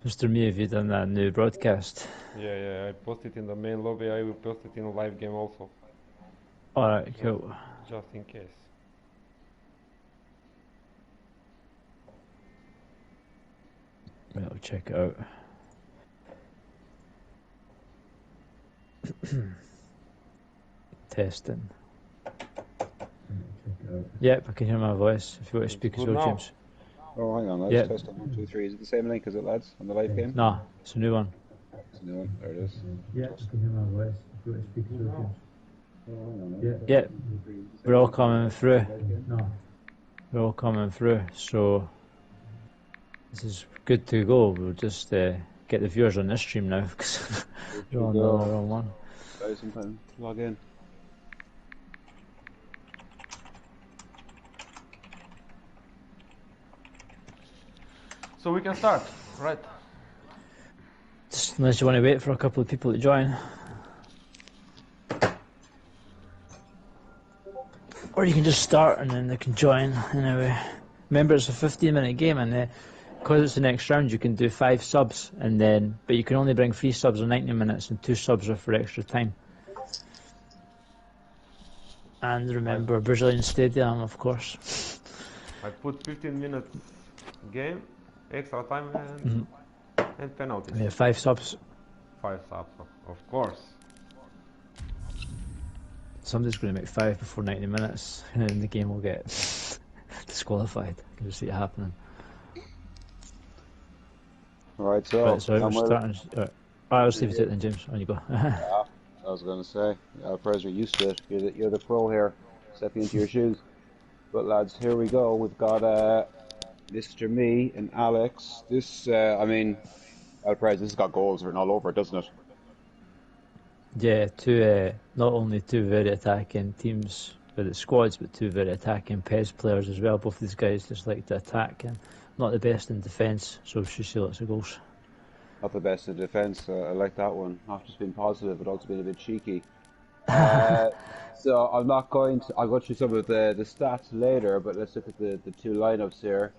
Mr. Me, have you done that new broadcast? Yeah, I posted in the main lobby. I will post it in a live game also, Alright, just cool. just in case. Right, I'll check it out. Testing. Yep, I can hear my voice. If you want to It's speak as good well, now. James. Oh, hang on, lads. Yep. Testing 1, 2, 3. Is it the same link as it, lads, on the live game? Nah, it's a new one. It's a new one. There it is. Yep, I can hear my voice. If you want to speak as well, James. Oh, hang on, Yep. lads. Yep. Testing 1, 2, 3. Is it the We're same all link coming as the through. live game? No. We're all coming through, so this is good to go. We'll just get the viewers on this stream now because Good they're to on the go. wrong one. Guys, sometime log in. So we can start, right? Just unless you want to wait for a couple of people to join. Or you can just start and then they can join anyway. Remember, it's a 15-minute game, and because it's the next round, you can do 5 subs, and then but you can only bring 3 subs in 90 minutes, and 2 subs are for extra time. And I remember, Brazilian Stadium, of course. I put 15 minutes game, extra time and penalties. We have 5 subs. 5 subs, of course. Somebody's going to make 5 before 90 minutes, and then the game will get disqualified. I can just see it happening. Right, so. Right, so we're Samuel, starting. Alright, I'll just leave it to it then, James. On you go. yeah, I was going to say. Perez, you're used to it. You're the pro here. Stepping into your shoes. But, lads, here we go. We've got Mr. Me and Alex. This, I mean, Perez, this has got goals written all over it, doesn't it? Yeah, not only 2 very attacking teams with its squads, but 2 very attacking PES players as well. Both these guys just like to attack and not the best in defence, so we should see lots of goals. Not the best in defence. I like that one. Not just being positive, but also being a bit cheeky. So I'm not going to. I'll go through some of the stats later, but let's look at the 2 lineups here.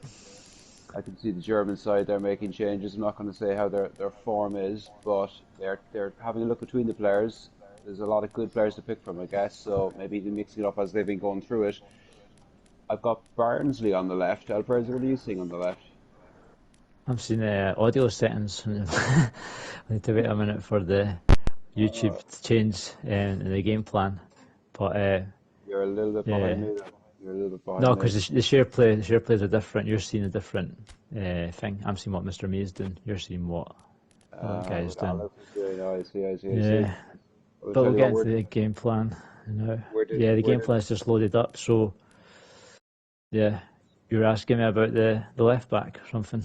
I can see the German side they're making changes. I'm not going to say how their form is, but they're having a look between the players. There's a lot of good players to pick from, I guess. So maybe they're mixing it up as they've been going through it. I've got Barnsley on the left. Alvarez, what are you seeing on the left? I'm seeing audio settings. I need to wait a minute for the YouTube to change in the game plan. But You're a little bit behind me. You're a little bit behind no, me. because the share plays are different. You're seeing a different thing. I'm seeing what Mr. Me is doing. You're seeing what the guy's doing. Alex is doing. I see. Yeah, I'll but tell we'll you get what, into the game plan now. where The game did plan's just loaded up. So yeah, you were asking me about the left back or something.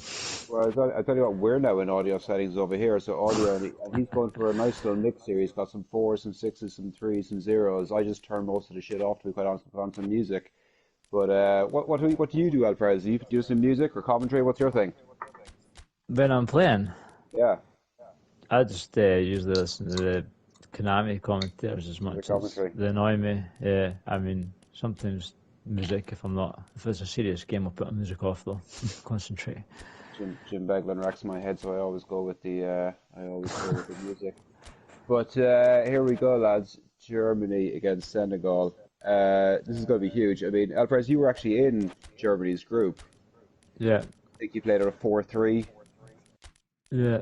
Well, I tell you what, we're now in audio settings over here. So audio, and he's going for a nice little mix here. He's got some 4s, some 6s, some 3s, some 0s. I just turn most of the shit off to be quite honest, put on some music. But what do you do, Alvarez? Do you do some music or commentary? What's your thing? When I'm playing, Yeah, I just usually listen to the Konami commentators as the much as commentary. they annoy me. Yeah, I mean sometimes music if it's a serious game I'll put the music off though. Concentrate. Jim Beglin racks my head, so I always go with the music. But here we go, lads. Germany against Senegal. This is going to be huge. I mean, Alvarez, you were actually in Germany's group. Yeah, I think you played at a 4-3. yeah.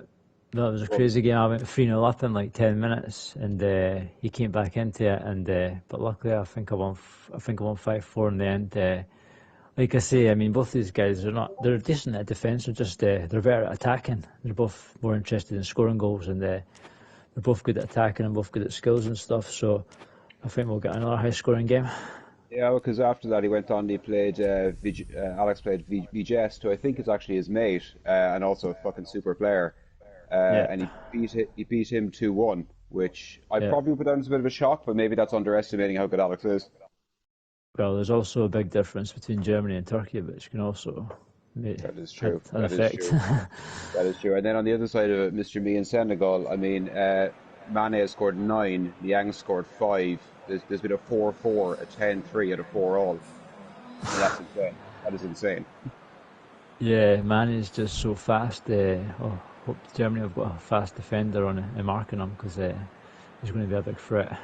That was a Well, crazy game. I went 3-0 up in like 10 minutes, and he came back into it. And but luckily, I think I won. I think I won 5-4 in the end. Like I say, I mean, both these guys are not. They're decent at defence. They're just they're better at attacking. They're both more interested in scoring goals, and they're both good at attacking and both good at skills and stuff. So I think we'll get another high-scoring game. yeah, because after that he went on. He played. Alex played VJS, who I think is actually his mate, and also a fucking super player. Yeah, And he beat him 2-1, which I yeah. probably put down as a bit of a shock, but maybe that's underestimating how good Alex is. Well, there's also a big difference between Germany and Turkey, which can also make That is had true. an That is effect. true. That is true. And then on the other side of it, Mr. Me in Senegal, I mean, Mane has scored 9, Niang scored 5. There's been a 4-4, a 10-3, and a 4-all. I mean, that's insane. That is insane. Yeah, man is just so fast. hope Germany have got a fast defender on it and marking him, because he's going to be a big threat.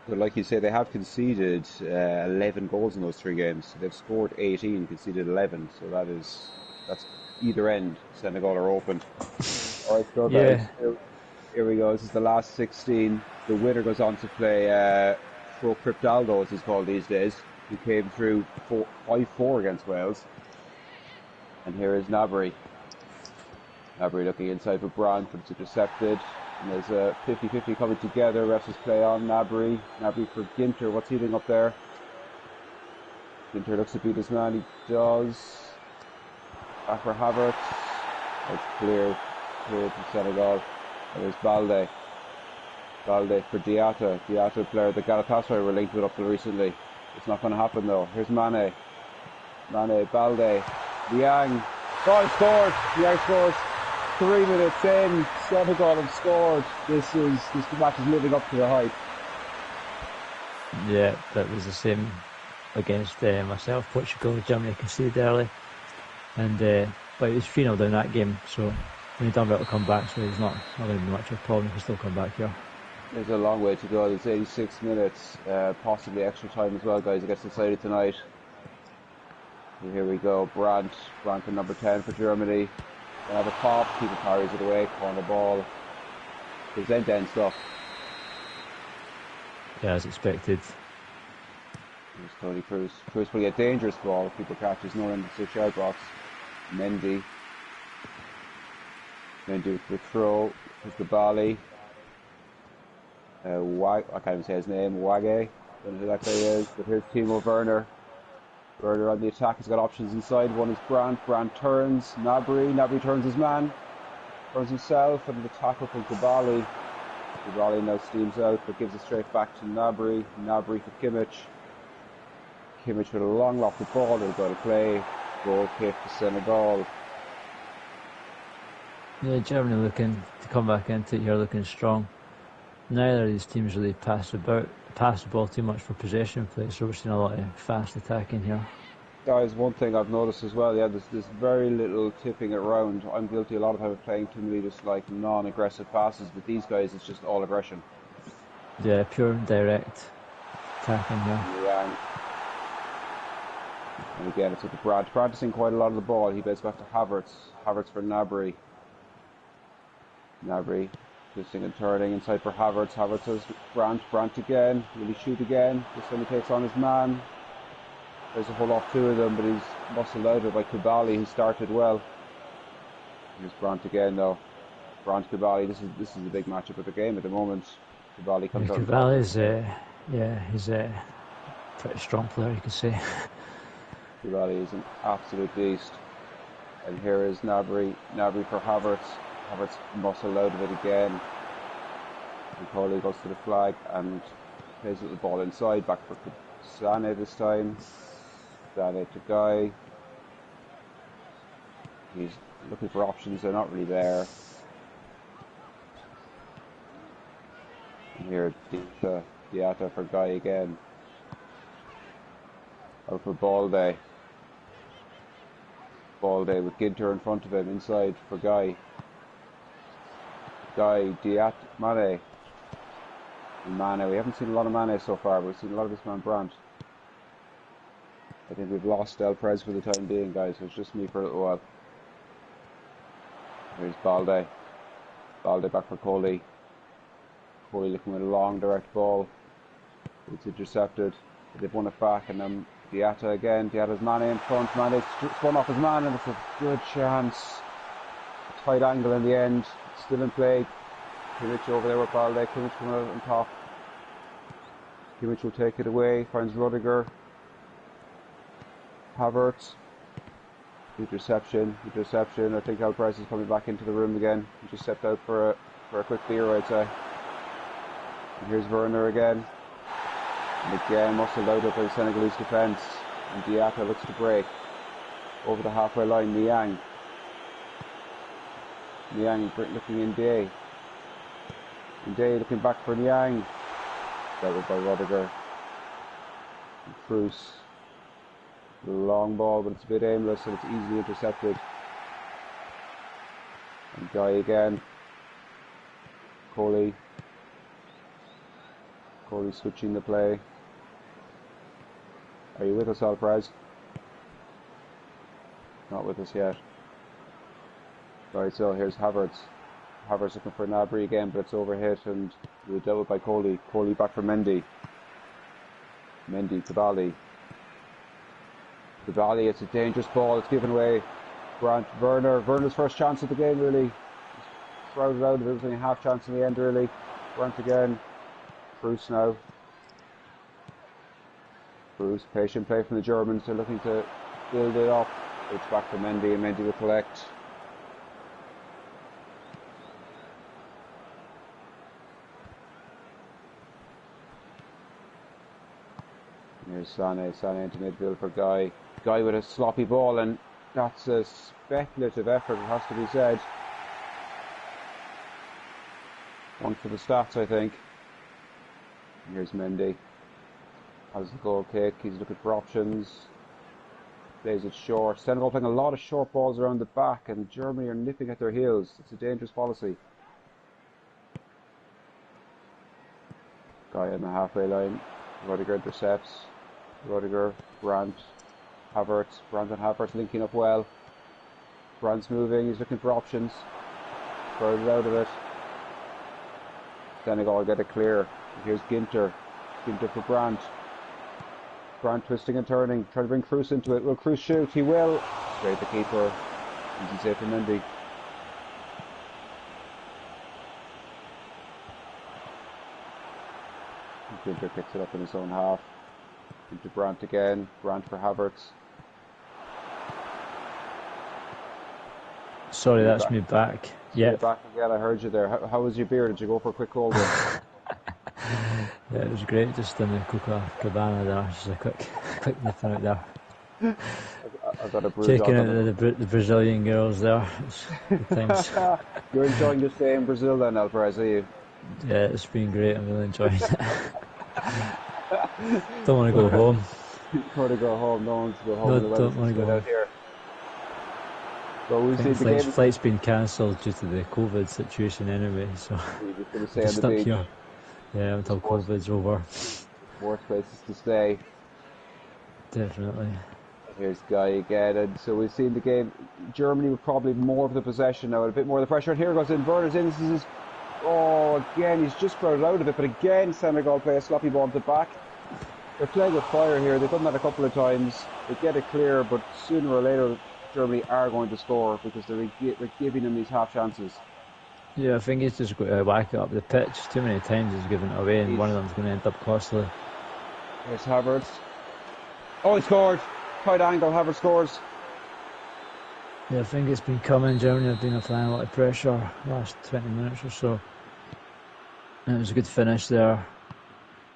But like you say, they have conceded 11 goals in those 3 games. So they've scored 18, conceded 11. So that's either end. Senegal are open. All right, so guys, Yeah, here we go. This is the last 16. The winner goes on to play Pro Cryptaldo, as he's called these days, who came through 5-4 against Wales. And here is Nabry. Nabry looking inside for Brandt, but it's intercepted. And there's a 50-50 coming together. Refs just play on Nabry. Nabry for Ginter. What's he doing up there? Ginter looks to beat his man. He does. Back for Havertz. It's clear to Senegal. And there's Balde. Balde for Diatta. Diatta, player that Galatasaray were linked with up till recently. It's not going to happen though. Here's Mane. Mane, Balde. Liang. Oh, he scored! Liang scores. 3 minutes in, Senegal have scored. This match is living up to the hype. yeah, that was the same against myself. Portugal, Germany conceded early, and but it was 3-0 down that game, so when he done well to come back, so he's not going to be much of a problem. He can still come back here. There's a long way to go. There's 86 minutes, possibly extra time as well, guys. It gets decided tonight. And here we go. Brandt at number 10 for Germany. They have a pop, keeper carries it away, corner ball. There's end-to-end stuff. Yeah, as expected. Here's Tony Cruz. Cruz putting a dangerous ball. Keeper catches no in the 6-yard box. Mendy with the throw. Here's the Bali. I can't even say his name. Wage. Don't know who that guy is. But here's Timo Werner. Werner on the attack. He's got options inside. One is Brandt. Brandt turns. Nabry turns his man. Turns himself. And the tackle from Koulibaly. Koulibaly now steams out, but gives it straight back to Nabry. Nabry for Kimmich. Kimmich with a long lofted ball. They'll go to play. Goal kick for Senegal. Yeah, Germany looking to come back into it here, looking strong. Neither of these teams really pass the ball too much for possession play, so we're seeing a lot of fast attacking here. That is one thing I've noticed as well. Yeah, there's very little tipping it around. I'm guilty a lot of time of playing too many just like non-aggressive passes, but these guys, it's just all aggression. Yeah, pure direct attacking here. Yeah. And again, it's with the Brandt. Practicing quite a lot of the ball. He bets back to Havertz. Havertz for Nabry. Nabry twisting and turning inside for Havertz. Havertz has Brandt again. Will he shoot again? This time he takes on his man. There's a whole lot two of them, but he's muscled out of by Koulibaly, who started well. Here's Brandt again though. Brandt Koulibaly, this is the big matchup of the game at the moment. Koulibaly comes out. Koulibaly is he's a pretty strong player, you could say. Koulibaly is an absolute beast. And here is Nabry for Havertz. Havertz muscled out of it again. And Coley goes to the flag and plays with the ball inside, back for Sane this time. Sane to Guy. He's looking for options, they're not really there. And here Diatta for Guy again. Out for Balde. Balde with Ginter in front of him, inside for Guy. Diatta, Mane. We haven't seen a lot of Mane so far, but we've seen a lot of this man Brandt. I think we've lost El Prez for the time being, guys, so it's just me for a little while. Here's Balde. Balde back for Coley. Coley looking with a long direct ball. It's intercepted. They've won it back, and then Diatta again. Diatta's Mane in front. Mane's spun off his man, and it's a good chance. Tight angle in the end. Still in play. Kimmich over there with Balde. Kimmich coming out on top. Kimmich will take it away. Finds Rudiger. Havertz. Interception. I think Alvarez is coming back into the room again. He just stepped out for a quick beer, I'd say. And here's Werner again. And again, muscled out by the Senegalese defence. And Diatta looks to break. Over the halfway line, Niang. Niang looking in Day. And Day looking back for Niang. Dealt with by Rudiger. And Cruz. Long ball, but it's a bit aimless and it's easily intercepted. And Guy again. Coley. Coley switching the play. Are you with us, Alvarez? Not with us yet. Right, so here's Havertz. Havertz looking for Gnabry again, but it's overhit and we're dealt with by Coley. Coley back for Mendy. Mendy to Bali. To Bali, it's a dangerous ball. It's given away. Grant Werner. Werner's first chance of the game, really. Shrouded out of it. It was only a half chance in the end, really. Grant again. Bruce now. Bruce, patient play from the Germans. They're looking to build it up. It's back to Mendy, and Mendy will collect. Here's Sané. Sané into midfield for Guy. Guy with a sloppy ball, and that's a speculative effort, it has to be said. One for the stats, I think. And here's Mendy. Has the goal kick. He's looking for options. Plays it short. Senegal playing a lot of short balls around the back, and Germany are nipping at their heels. It's a dangerous policy. Guy on the halfway line. Rudiger intercepts. Rudiger, Brandt, Havertz. Brandt and Havertz linking up well. Brandt's moving. He's looking for options. Throws it out of it. Senegal get it clear. Here's Ginter. Ginter for Brandt. Brandt twisting and turning, trying to bring Cruz into it. Will Cruz shoot? He will. Straight the keeper. Easy save for Mendy. Ginter picks it up in his own half. Into Brandt again. Brandt for Havertz. Sorry, that's me back. Yeah. Back again, I heard you there. How was your beer? Did you go for a quick cold one? Yeah, it was great, just in the Copacabana there, just a quick nipping out there. I've got a bruise. Checking out the Brazilian girls there. It's good times. You're enjoying your stay in Brazil then, Alvarez, are you? Yeah, it's been great. I'm really enjoying it. Don't want to go home. Don't want to go home. No one's to go home. No, don't want to go home. Out here. So we see the flight's been cancelled due to the COVID situation anyway. So you're just going to stay I'm on the stuck beach. here. Yeah, until COVID's over. Worst places to stay. Definitely. Here's Guy again, and so we've seen the game. Germany with probably more of the possession now, and a bit more of the pressure. And here goes in. Werner's in. This is his. Oh, again, he's just crowded out of it. But again, Senegal play a sloppy ball to the back. They're playing with fire here. They've done that a couple of times. They get it clear, but sooner or later, Germany are going to score because they're giving them these half chances. Yeah, I think he's just got to whack it up the pitch. Too many times he's given it away, and one of them's going to end up costly. There's Havertz. Oh, he scored! Tight angle, Havertz scores. Yeah, I think it's been coming. Germany have been applying a lot of pressure last 20 minutes or so. And it was a good finish there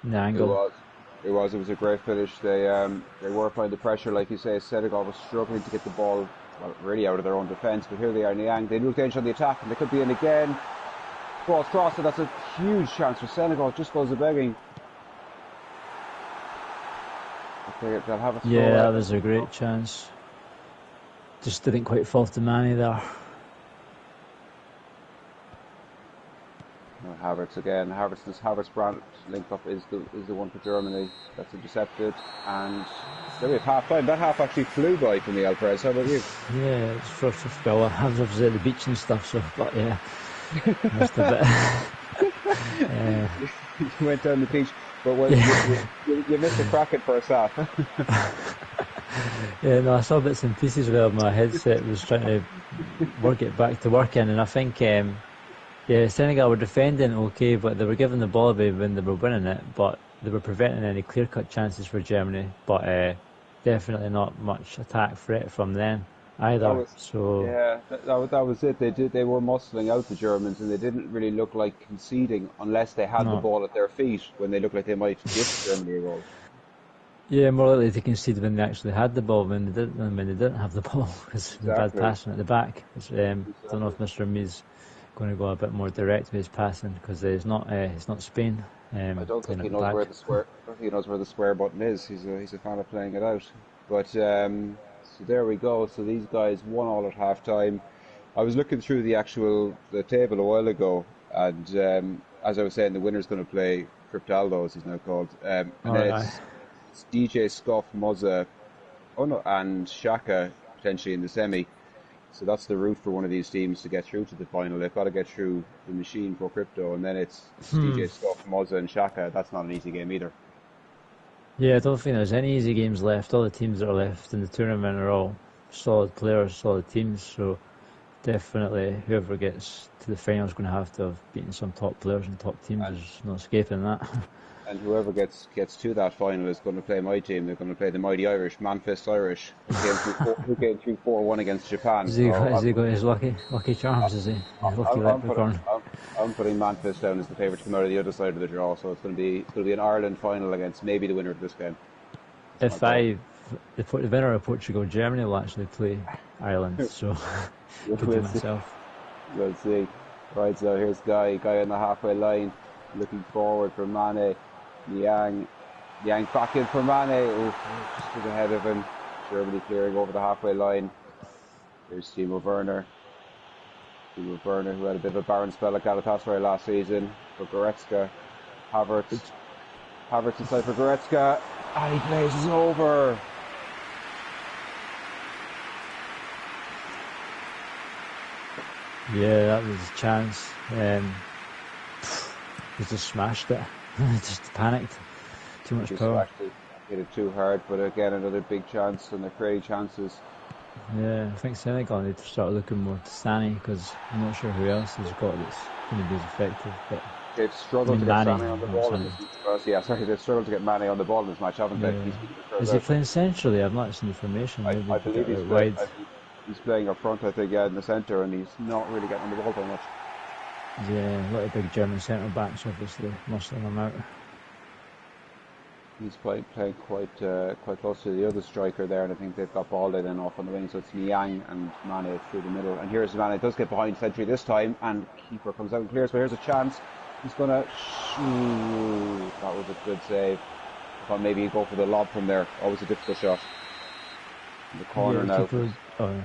in the angle. It was a great finish. They were applying the pressure, like you say. Senegal was struggling to get the ball, well, really out of their own defence, but here they are in the angle. They look danger on the attack, and they could be in again. Ball's crossed, and that's a huge chance for Senegal. It just goes a begging. They'll have a throw. Yeah, that was a great chance. Just didn't quite fall to Manny there. Havertz again. Havertz Brandt link up is the one for Germany. That's intercepted, and there we have half time. That half actually flew by for me, Alvarez. How about you? Yeah, it's first well, I was at the beach and stuff, so but yeah, missed a bit. You went down the beach, but you missed the crack at first half. Yeah, no, I saw bits and pieces where my headset was trying to work it back to working, and I think. Yeah, Senegal were defending okay, but they were giving the ball away when they were winning it, but they were preventing any clear-cut chances for Germany, but definitely not much attack threat from them either. That was it. They were muscling out the Germans, and they didn't really look like conceding unless they had the ball at their feet when they looked like they might give Germany a goal. Yeah, more likely to concede when they actually had the ball when they didn't have the ball, because bad passing at the back. Don't know if Mr. Mee's going to go a bit more direct with his passing, because it's not Spain. I don't think he knows where the square button is. He's a fan of playing it out. But so there we go. So these guys 1-1 at half time. I was looking through the table a while ago, and as I was saying, the winner's going to play Cryptaldo, as he's now called, and All then right. it's DJ Scuff, Muzza, oh no, and Shaka potentially in the semi. So that's the route for one of these teams to get through to the final. They've got to get through the machine for Crypto, and then it's DJ Scuff, Muzza, and Shaka. That's not an easy game either. Yeah, I don't think there's any easy games left. All the teams that are left in the tournament are all solid players, solid teams. So definitely, whoever gets to the final is going to have beaten some top players and top teams. And There's no escaping that. And whoever gets to that final is going to play my team. They're going to play the mighty Irish, Manfist Irish, who came through 4-1 against Japan. Is he got his lucky charms? Is he? His lucky leprechaun. I'm putting Manfist down as the favourite to come out of the other side of the draw. So it's going to be an Ireland final against maybe the winner of this game. The winner of Portugal, Germany will actually play Ireland. So could be myself. We'll see. Right, so here's Guy on the halfway line, looking forward for Mane. Yang back in for Mane. Oh, just to the head of him. Germany clearing over the halfway line. Here's Timo Werner. Who had a bit of a barren spell at Galatasaray last season. For Goretzka. Havertz inside for Goretzka. And he blazes over. Yeah, that was a chance. He just smashed it. Just panicked. Too much power. Hit it too hard, but again, another big chance, and they're creating chances. Yeah, I think Senegal need to start looking more to Sani, because I'm not sure who else has got that's going to be as effective. But they've struggled to get Sani on the ball. They've struggled to get Mane on the ball in this match, haven't they? Yeah. Is he playing centrally? I've not seen the formation. I believe he's playing up front, I think, in the centre, and he's not really getting on the ball very much. Yeah, a lot of big German centre backs, obviously, muscling him out. He's playing quite close to the other striker there, and I think they've got Balde then off on the wing, so it's Niang and Mane through the middle. And here's Mane, does get behind Sentry this time, and keeper comes out and clears, but here's a chance. He's going to shoot. That was a good save. I thought maybe he'd go for the lob from there. Always a difficult shot. In the corner now. Go on.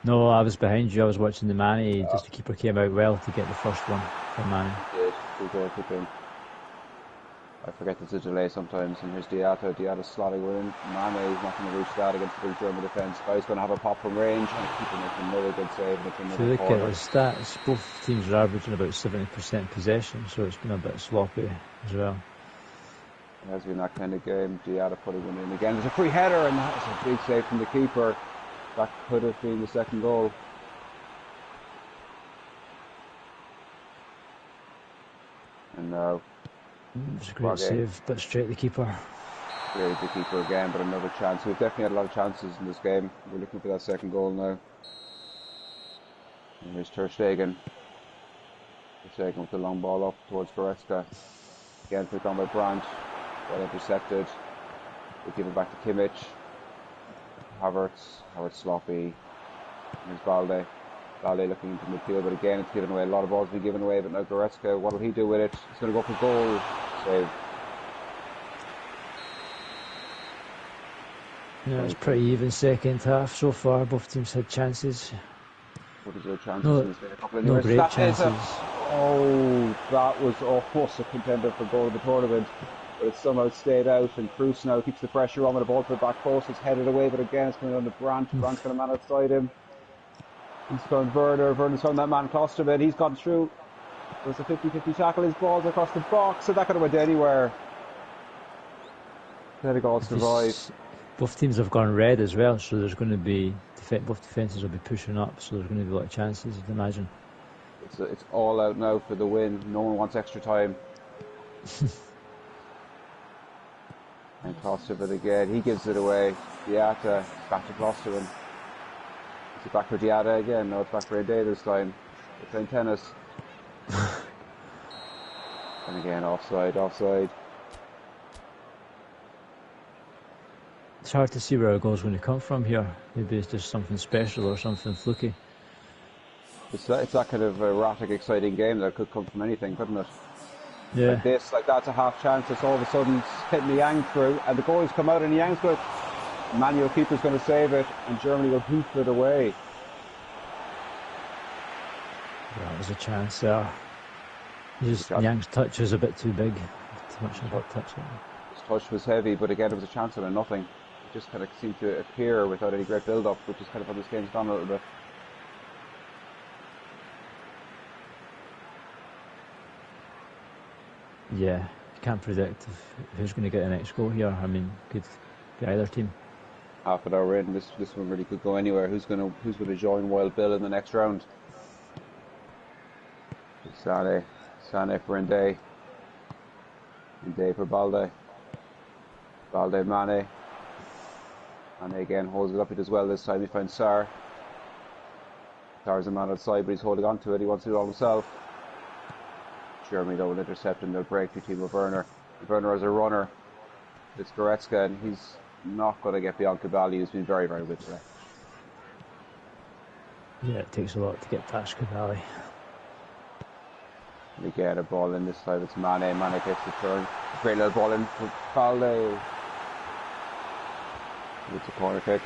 No, I was behind you. I was watching the Mane. Just the keeper came out well to get the first one from Mane. Good goal. I forget there's a delay sometimes. And here's Diatta. Diatta's slotting in. Mane is not going to reach that against the big German defence. Guy's going to have a pop from range, and the keeper makes another good save. If you look at the stats, both teams are averaging about 70% possession, so it's been a bit sloppy as well. It has been that kind of game. Diatta putting one in again. There's a free header, and that's a big save from the keeper. That could have been the second goal. And now it's a great save, but straight the keeper. Cleared the keeper again, but another chance. We've definitely had a lot of chances in this game. We're looking for that second goal now. And here's Ter Stegen. Ter Stegen with the long ball up towards Goretzka. Again picked on by Brandt. Well intercepted. They give it back to Kimmich. Havertz sloppy. Here's Balde looking into midfield, but again it's given away. A lot of balls been given away, but now Goretzka, what will he do with it? He's going to go for goal. Save. Yeah, it's pretty even second half so far. Both teams had chances. What is their chances? No great chances. That was almost a contender for goal of the tournament. But it somehow stayed out, and Kroos now keeps the pressure on with the ball to the back post. It's headed away, but again it's coming on to Brandt. Brandt's got a man outside him. He's found Werner. Werner's found that man Klosterman. He's gone through. There's a 50-50 tackle. His ball's across the box, so that could have went anywhere. Senegal survive. Both teams have gone red as well, so there's going to be both defences will be pushing up, so there's going to be a lot of chances, I'd imagine. It's all out now for the win. No one wants extra time. And Klosterman again, he gives it away. Diatta, back to Klosterman. Is it back for Diatta again? No, it's back for Ade this time. They're playing tennis. And again, offside. It's hard to see where a goal's going to come from here. Maybe it's just something special or something fluky. It's that kind of erratic, exciting game that could come from anything, couldn't it? Yeah. Like that's a half chance. It's all of a sudden hitting Niang through, and the goal's come out, and Niang's good. Manuel keeper's going to save it, and Germany will hoof it away. was a chance there. Yang's touch was a bit too big. Too much of a touch. His touch was heavy, but again, it was a chance and a nothing. It just kind of seemed to appear without any great build-up, which is kind of how this game's gone a little bit. Yeah, you can't predict who's going to get the next goal here. I mean, could be either team. Half an hour in, this one really could go anywhere. Who's going to join Wild Bill in the next round? Sane for Ndé. Ndé for Balde. Balde Mane. Mane again holds it up. He does well this time. He finds Sarr. Sarr's a man outside, but he's holding on to it. He wants to do it all himself. Germany though will intercept and they'll break to Timo Werner. Werner as a runner. It's Goretzka and he's not going to get beyond Cavalli, who's been very, very good today. Yeah, it takes a lot to get past Cavalli. We get a ball in this time. It's Mane. Mane takes the turn. Great little ball in for Balde. It's a corner kick.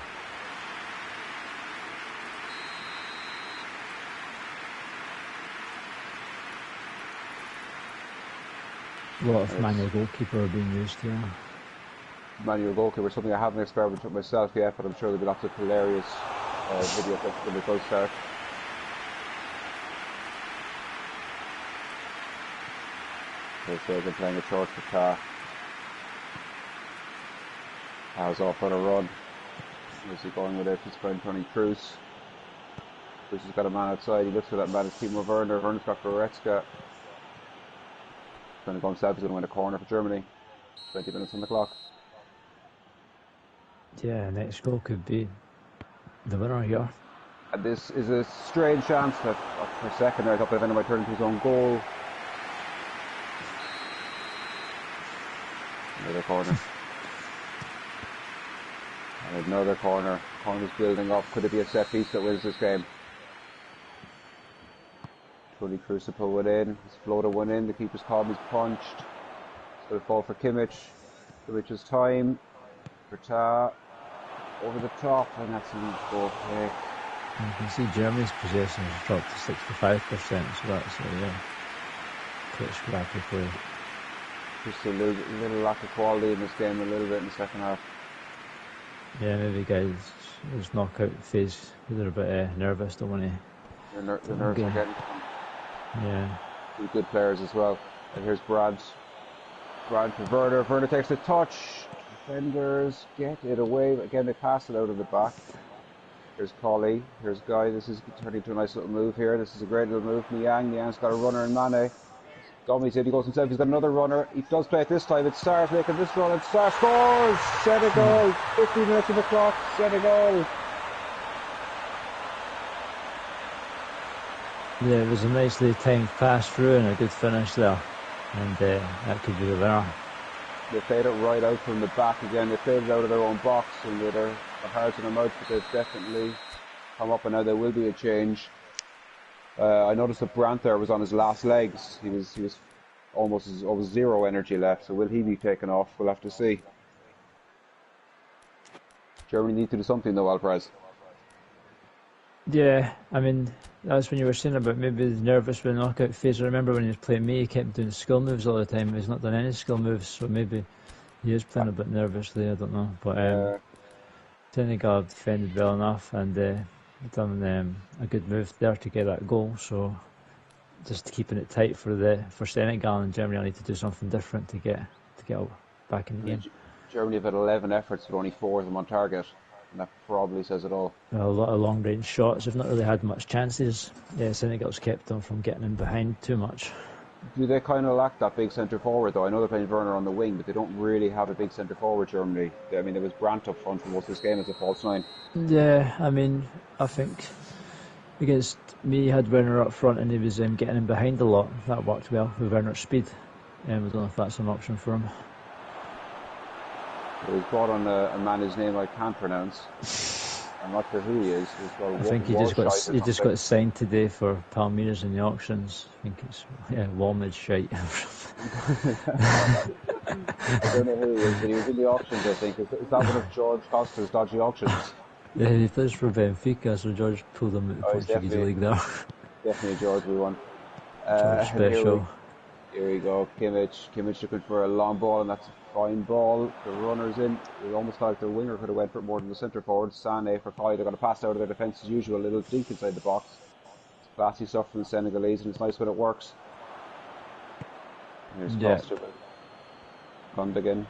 A lot of manual goalkeeper being used here. Manual goalkeeper, something I haven't experimented with myself yet, but I'm sure there'll be lots of hilarious video clips when it does start. They're playing a short for Tar. Tar's off on a run. Where's he going with it? He's going Tony Cruz. Cruz has got a man outside. He looks for that man. It's Timo Werner. Werner's got Goretzka. He's going to go himself. He's going to win a corner for Germany. 20 minutes on the clock. Yeah, next goal could be the winner here. And this is a strange chance that for a second there I thought Bavena might turn into his own goal. Another corner. And another corner. Corner's building up. Could it be a set piece that wins this game? Tony Cruz to pull one in. He's floated one in. The keeper's called. He's punched. It's going to fall for Kimmich. Kimmich's time. Verta over the top, and that's a lead goal kick. You can see Germany's possession has dropped to 65%, so that's quite scrappy play. Just a little lack of quality in this game, a little bit in the second half. Yeah, maybe guys, this knockout phase, they're a bit nervous, don't want to. The nerves are getting. Yeah. Two good players as well. And here's Brad. Brad for Werner. Werner takes the touch. Defenders get it away. Again, they pass it out of the back. Here's Colley. Here's Guy. This is turning into a nice little move here. This is a great little move. Niang's got a runner in Mane. Dummies in. He goes himself. He's got another runner. He does play it this time. It's Sarr's making this run. And Sarr scores! Senegal. 15 minutes on the clock. Senegal. Yeah, it was a nicely timed pass through and a good finish there. And that could be the winner. They played it right out from the back again. They played it out of their own box and they're hard to them out, but they've definitely come up and now there will be a change. I noticed that Brandt there was on his last legs. He was almost zero energy left, so will he be taken off? We'll have to see. Germany need to do something though, Alvarez. Yeah, I mean, that's when you were saying about maybe the nervous with the knockout phase. I remember when he was playing me, he kept doing skill moves all the time. He's not done any skill moves, so maybe he is playing a bit nervously, I don't know. But Senegal defended well enough and done a good move there to get that goal. So just keeping it tight for Senegal, and Germany will need to do something different to get back in the game. Germany have had 11 efforts, but only 4 of them on target. And that probably says it all. A lot of long range shots. They've not really had much chances. Yeah, Senegal's kept them from getting in behind too much. Do they kind of lack that big centre forward though? I know they're playing Werner on the wing, but they don't really have a big centre forward, Germany. I mean, there was Brandt up front for most of this game as a false nine. Yeah, I mean, I think against me, he had Werner up front and he was getting in behind a lot. That worked well with Werner's speed. I don't know if that's an option for him. He's brought on a man whose name I can't pronounce. I'm not sure who he is. I think he just got signed today for Palmeiras in the auctions. I think it's Walmage shite. I don't know who he is, but he was in the auctions, I think. Is that one of George Costa's dodgy auctions? Yeah, he plays for Benfica, so George pulled him out of the Portuguese league there. Definitely a George one. George And special. here we go. Kimmich looking for a long ball, and that's a fine ball. The runner's in. It almost felt like the winger could have went for it more than the centre forward. Sane for Collie. They're going to pass out of their defence as usual. A little dink inside the box. It's classy stuff from the Senegalese, and it's nice when it works. Here's Yeah. Costa. Gundogan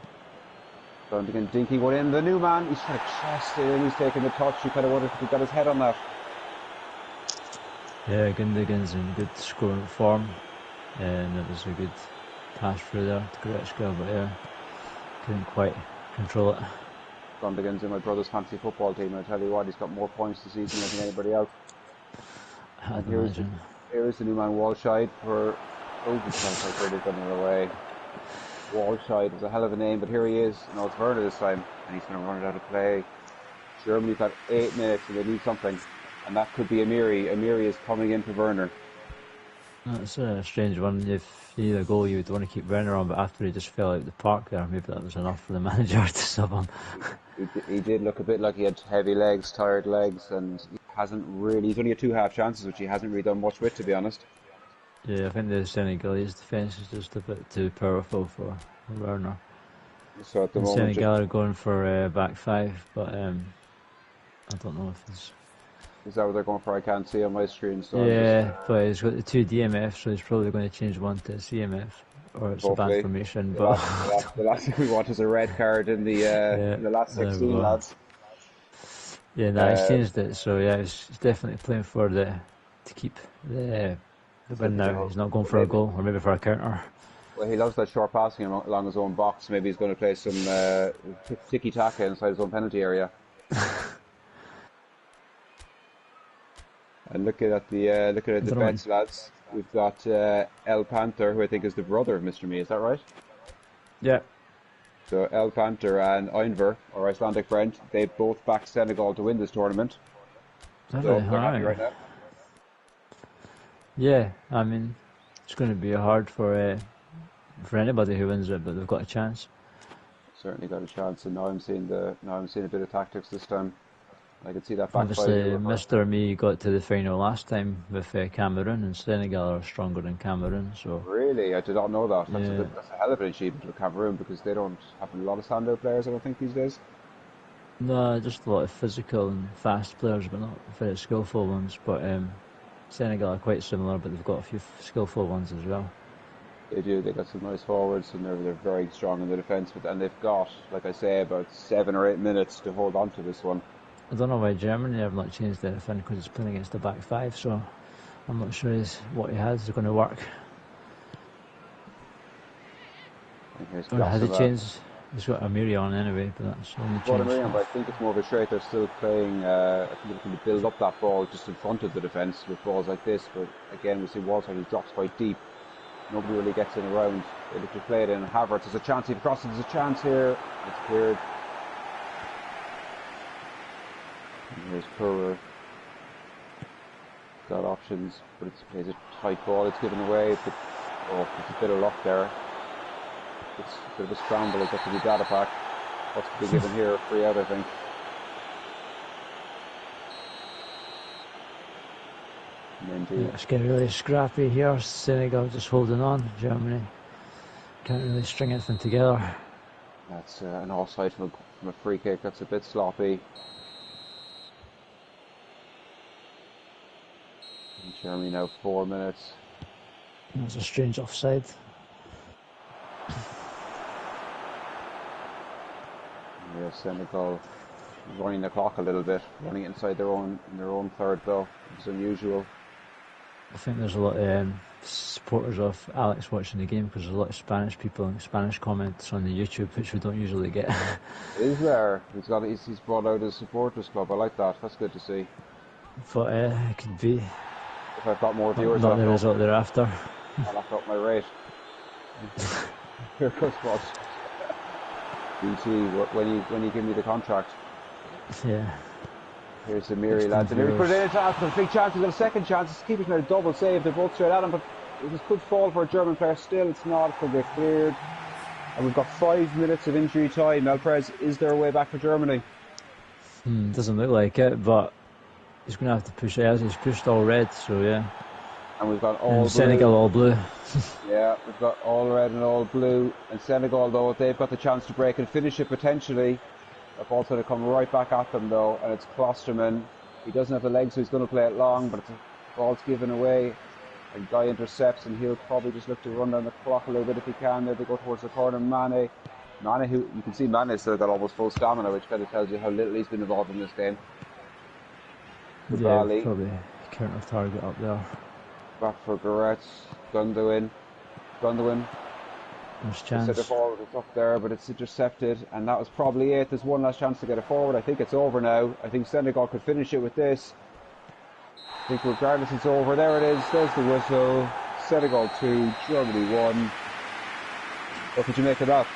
dinking one in. The new man, he's trying to chest it in. He's taking the touch. You kind of wonder if he got his head on that. Yeah, Gundogan's in good scoring form, and it was a good pass through there to Goretzka, but yeah, couldn't quite control it. Gundogan's in my brother's fantasy football team, and I tell you what, he's got more points this season than anybody else. I'd imagine. Here's the new man, Walshide, for... Oh, this sounds like really running away. Walshide is a hell of a name, but here he is. No, it's Werner this time, and he's going to run it out of play. Germany's got 8 minutes, and they need something. And that could be Amiri. Amiri is coming in for Werner. That's a strange one. If you need a goal, you would want to keep Werner on, but after he just fell out the park there, maybe that was enough for the manager to sub him. He did look a bit like he had heavy legs, tired legs, and he hasn't really... He's only had 2 half chances, which he hasn't really done much with, to be honest. Yeah, I think the Senegalese defence is just a bit too powerful for Werner. So at the moment... Senegal are going for back 5, but I don't know if it's... Is that what they're going for? I can't see on my screen. So yeah, but he's got the 2 DMFs, so he's probably going to change one to CMF, or it's hopefully. a bad formation. The But last thing we want is a red card in the last 16, lads. Yeah, no, he's changed it, so yeah, he's definitely playing for to keep the win now. He's not going for a goal, or maybe for a counter. Well, he loves that short passing along his own box. Maybe he's going to play some tiki-taka inside his own penalty area. And looking at the defence, lads, we've got El Panther, who I think is the brother of Mr. Me. Is that right? Yeah. So El Panther and Eindver, or Icelandic Brent, they both backed Senegal to win this tournament. So they're happy right now. Yeah, I mean, it's going to be hard for anybody who wins it, but they've got a chance. Certainly got a chance, and now I'm seeing a bit of tactics this time. I could see that back. Obviously, Mr. Me got to the final last time with Cameroon, and Senegal are stronger than Cameroon. So really, I did not know that. That's, yeah. That's a hell of an achievement for Cameroon, because they don't have a lot of standout players, I don't think, these days. No, just a lot of physical and fast players, but not very skillful ones. But Senegal are quite similar, but they've got a few skillful ones as well. They do. They got some nice forwards, and they're very strong in the defence. And they've got, like I say, about 7 or 8 minutes to hold on to this one. I don't know why Germany have not changed anything, because he's playing against the back 5, so I'm not sure what he has is going to work. Has he changed? He's got Amiri on anyway, but that's only changed. But I think it's more of a trait. They're still playing. I think they're going to build up that ball just in front of the defence with balls like this. But again, we see Walter, he drops quite deep. Nobody really gets in around. They look to play it in. Havertz, there's a chance. He crosses. There's a chance here. It's cleared. And here's Purr. Got options, but it's a tight ball. It's given away. But it's a bit of luck there. It's a bit of a scramble. It's up to the data pack. What's to be given here? Free out, I think. Yeah, it's getting really scrappy here. Senegal just holding on. Germany can't really string anything together. That's an offside from a free kick. That's a bit sloppy. And Germany now 4 minutes. That's a strange offside. Yeah, Senegal running the clock a little bit, running it inside their own third though. It's unusual. I think there's a lot of supporters of Alex watching the game, because there's a lot of Spanish people and Spanish comments on the YouTube, which we don't usually get. Is there? He's brought out his supporters club. I like that. That's good to see. But it could be. If I've got more viewers, not the result they're after. I'll have to up my rate. Here goes Boss. BT, when you give me the contract. Yeah. Here's the Miri lads. And here put it in. There's a big chance. He's got a second chance. His keeper's made a double save. They're both straight at him, but it could fall for a German player. Still, it's not. It could get cleared. And we've got 5 minutes of injury time. Alprez, is there a way back for Germany? Doesn't look like it, but he's going to have to push it. He's pushed all red, so yeah. and we've got all And Senegal blue. all blue. Yeah, we've got all red and all blue. And Senegal, though, if they've got the chance to break and finish it potentially, the ball's going to come right back at them, though, and it's Klosterman. He doesn't have the legs, so he's going to play it long, but the ball's given away. A guy intercepts, and he'll probably just look to run down the clock a little bit if he can. There they go towards the corner. Mane, who you can see Mane's still got almost full stamina, which kind of tells you how little he's been involved in this game. Yeah, Koulibaly, probably counter target up there. back for Goretz. Gundogan. There's The centre chance. forward is up there, but it's intercepted, and that was probably it. There's one last chance to get it forward. I think it's over now. I think Senegal could finish it with this. I think regardless it's over. There it is. There's the whistle. Senegal 2, Germany 1. What did you make of that?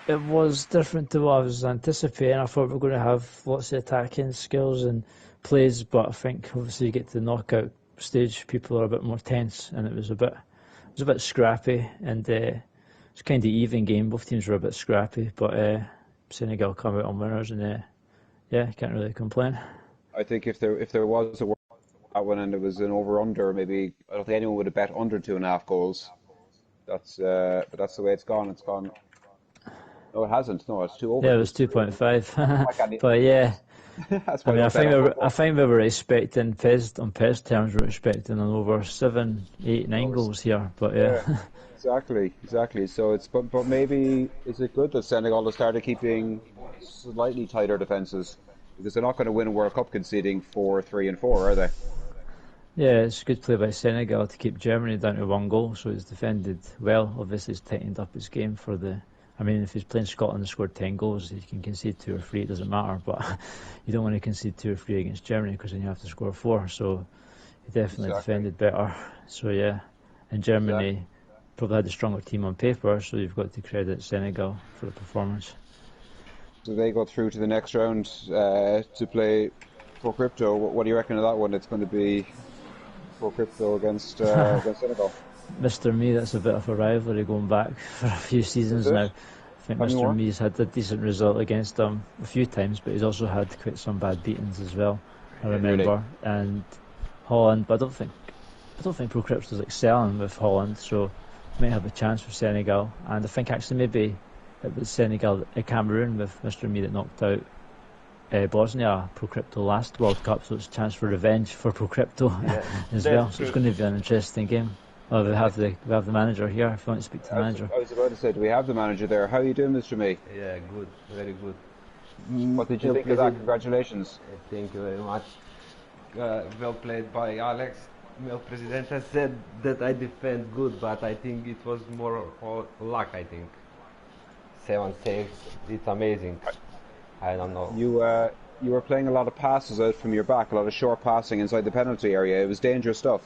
It was different to what I was anticipating. I thought we were going to have lots of attacking skills and plays, but I think obviously you get to the knockout stage, people are a bit more tense, and it was a bit scrappy, and it's kind of even game. Both teams were a bit scrappy, but Senegal come out on winners, and yeah, can't really complain. I think if there was a World Cup that one and it was an over under, maybe I don't think anyone would have bet under 2.5 goals. But that's the way it's gone. It's gone. No, it hasn't. No, it's two over. Yeah, it was 2.5, I can't. but yeah. That's I why I mean, don't bet on I football. think we were expecting on PES terms, we were expecting an over 7, 8, 9 No, goals here. But yeah, yeah, exactly. So but maybe is it good that Senegal has started keeping slightly tighter defenses because they're not going to win a World Cup conceding 4, 3, and 4, are they? yeah, it's good play by Senegal to keep Germany down to 1 goal. So he's defended well. Obviously, he's tightened up his game for the. I mean, if he's playing Scotland and scored 10 goals, he can concede 2 or 3. It doesn't matter. But you don't want to concede 2 or 3 against Germany because then you have to score 4. So he definitely Exactly, defended better. So yeah, and exactly. Germany probably had a stronger team on paper. So you've got to credit Senegal for the performance. So they go through to the next round to play Pro Crypto. What do you reckon of that one? It's going to be Pro Crypto against Senegal. Mr. Me, that's a bit of a rivalry going back for a few Is seasons it? now. I think Tell me Mr. more. Me's had a decent result against them a few times, but he's also had quite some bad beatings as well. I Really? remember, and Holland, but I don't think Pro Crypto's excelling with Holland, so might have a chance for Senegal. And I think actually maybe it was Cameroon with Mr. Me that knocked out Bosnia Pro Crypto last World Cup, so it's a chance for revenge for Pro Crypto Yeah, as well. that's So it's true. going to be an interesting game. Oh, we have the manager here. If you want to speak to the manager, I was about to say, do we have the manager there? How are you doing, Mr. May? Yeah, good, very good. What did you Well think of that? played. Congratulations. Thank you very much. Well played by Alex. Mel President has said that I defend good, but I think it was more luck. I think 7 saves. It's amazing. I don't know. You were playing a lot of passes out from your back, a lot of short passing inside the penalty area. It was dangerous stuff.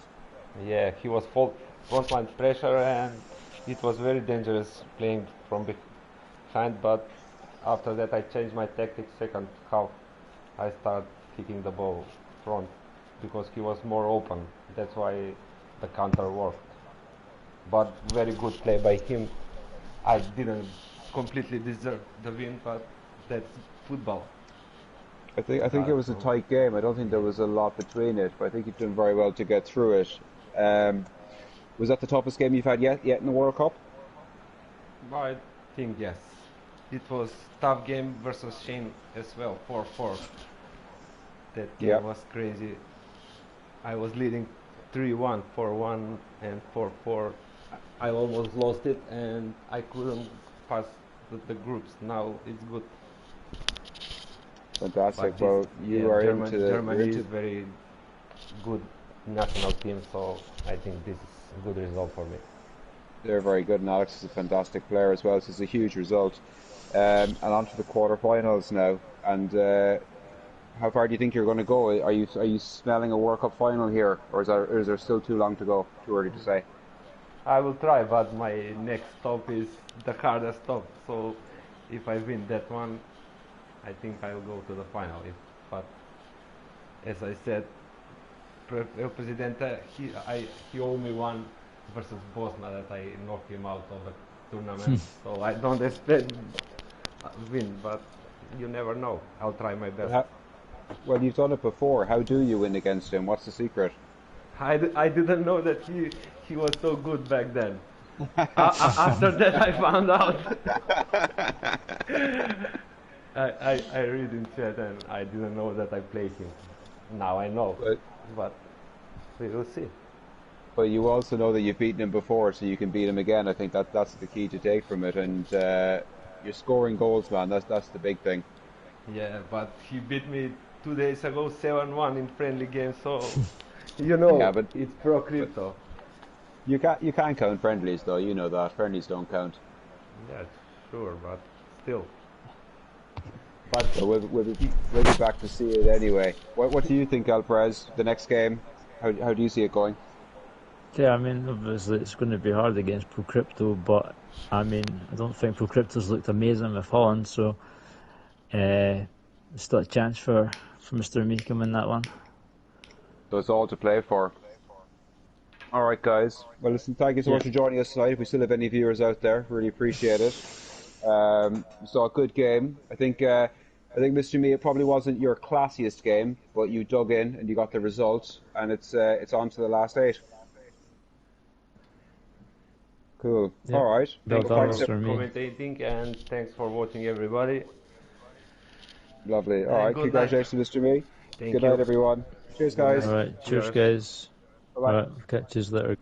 Yeah, he was full constant pressure, and it was very dangerous playing from behind. But after that, I changed my tactics. Second half, I started kicking the ball front because he was more open. That's why the counter worked. But very good play by him. I didn't completely deserve the win, but that's football. I think it was a So tight game. I don't think there yeah. was a lot between it, but I think you've done very well to get through it. Um, was that the toughest game you've had yet in the World Cup? I think yes. It was tough game versus Shane as well, 4-4. That Yeah. game was crazy. I was leading 3-1, 4-1, and 4-4. I almost lost it, and I couldn't pass the groups. Now it's good, Fantastic. but this, Well, yeah, you are into you're Germany is into very good national team, so I think this is a good result for me. they're very good, and Alex is a fantastic player as well. So it's a huge result. And on to the quarterfinals now. And how far do you think you're going to go? Are you smelling a World Cup final here, or is there still too long to go? Too early to say. I will try, but my next stop is the hardest stop. So if I win that one, I think I will go to the final. But as I said, El Presidente, he owed me one versus Bosnia that I knocked him out of the tournament. So I don't expect a win, but you never know. I'll try my But best. well, you've done it before. How do you win against him? What's the secret? I didn't know that he was so good back then. After that, I found out. I read in chat and I didn't know that I played him. Now I know, but but we will see. but you also know that you've beaten him before, so you can beat him again. I think that's the key to take from it. And you're scoring goals, man. That's the big thing. Yeah, but he beat me 2 days ago 7-1 in friendly games, so Yeah, it's pro but crypto. you can't count friendlies though. You know that friendlies don't count. Yeah, sure, but still. But So he, we'll be back to see it anyway. What do you think, Alvarez? The next game, how do you see it going? Yeah, I mean, obviously it's going to be hard against Pro Crypto, but I mean, I don't think Pro Crypto's looked amazing with Holland, so there's still a chance for Mr. Meekum in that one. So it's all to play for. All right, guys. Well, listen, thank you so Yeah, much for joining us tonight. If we still have any viewers out there, really appreciate it. We saw a good game. I think Mr. Me, it probably wasn't your classiest game, but you dug in and you got the result, and it's on to the last 8. Cool. yeah. All right. Well thanks Well, done, thanks. for Mr. Me. commentating and thanks for watching, everybody. Lovely. All And right. good night. Congratulations, Mr. Me. Thank Good night, you. everyone. Cheers, Good guys. night. Alright, cheers Cheers. guys. Bye bye. Alright, catch you later.